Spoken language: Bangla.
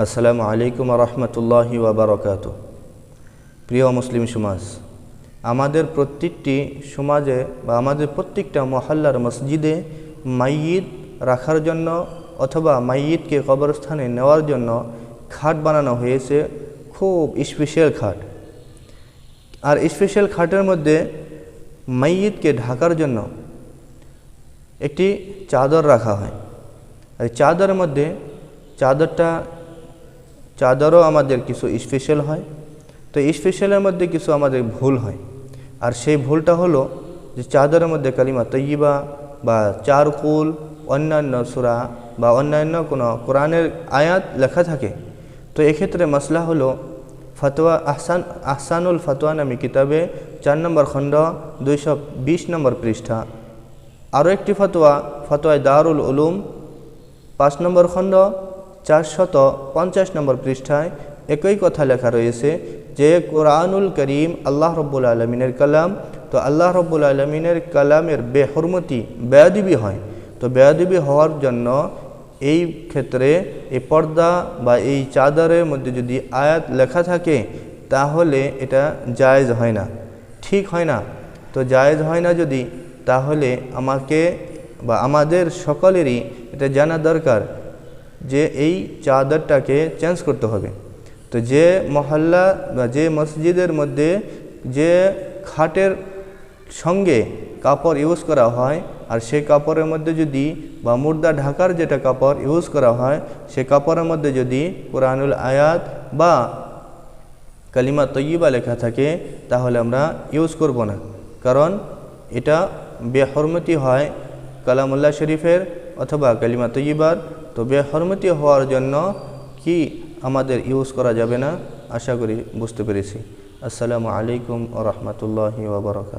আসসালামু আলাইকুম রহমতুল্লাহি ওয়াবারাকাতুহু। প্রিয় মুসলিম সমাজ, আমাদের প্রত্যেকটি সমাজে বা আমাদের প্রত্যেকটা মহল্লার মসজিদে মাইয়িত রাখার জন্য অথবা মাইয়িতকে কবরস্থানে নেওয়ার জন্য খাট বানানো হয়েছে, খুব স্পেশাল খাট। আর স্পেশাল খাটের মধ্যে মাইয়িতকে ঢাকার জন্য একটি চাদর রাখা হয়। আর চাদরের মধ্যে চাদরও আমাদের কিছু স্পেশাল হয়। তো স্পেশালের মধ্যে কিছু আমাদের ভুল হয়, আর সেই ভুলটা হলো যে চাদরের মধ্যে কালিমা তৈয়িবা বা চারকুল, অন্যান্য সূরা বা অন্যান্য কোনো কোরআনের আয়াত লেখা থাকে। তো এক্ষেত্রে মাসলা হলো ফতোয়া আহসানুল ফতোয়া নামী কিতাবে 4 নম্বর খণ্ড 220 নম্বর পৃষ্ঠা, আরও একটি ফতোয়ায় দারুল উলুম 5 নম্বর খণ্ড 450 নম্বর পৃষ্ঠায় একই কথা লেখা রয়েছে যে কোরআনুল করিম আল্লাহ রব্বুল আলমিনের কালাম। তো আল্লাহ রব্বুল আলমিনের কালামের বেহরমতি বেয়াদবি হয়। তো বেয়াদবি হওয়ার জন্য এই ক্ষেত্রে এই পর্দা বা এই চাদরের মধ্যে যদি আয়াত লেখা থাকে তাহলে এটা জায়েজ হয় না, ঠিক হয় না। তো জায়েজ হয় না যদি, তাহলে আমাকে বা আমাদের সকলেরই এটা জানা দরকার যে এই চাদরটাকে চেঞ্জ করতে হবে। তো যে মহল্লা বা যে মসজিদের মধ্যে যে খাটের সঙ্গে কাপড় ইউজ করা হয়, আর সেই কাপড়ের মধ্যে যদি বা মুর্দা ঢাকার যেটা কাপড় ইউজ করা হয়, সে কাপড়ের মধ্যে যদি কোরআনুল আয়াত বা কালিমা তৈয়িবা লেখা থাকে তাহলে আমরা ইউজ করব না, কারণ এটা বেহরমতি হয় কালামুল্লাহ শরীফের অথবা কালিমা তৈয়িবার। তো বেহরমতি হওয়ার জন্য কি আমাদের ইউজ করা যাবে না। আশা করি বুঝতে পেরেছি। আসসালামু আলাইকুম ওয়া রাহমাতুল্লাহি ওয়া বারাকাতুহু।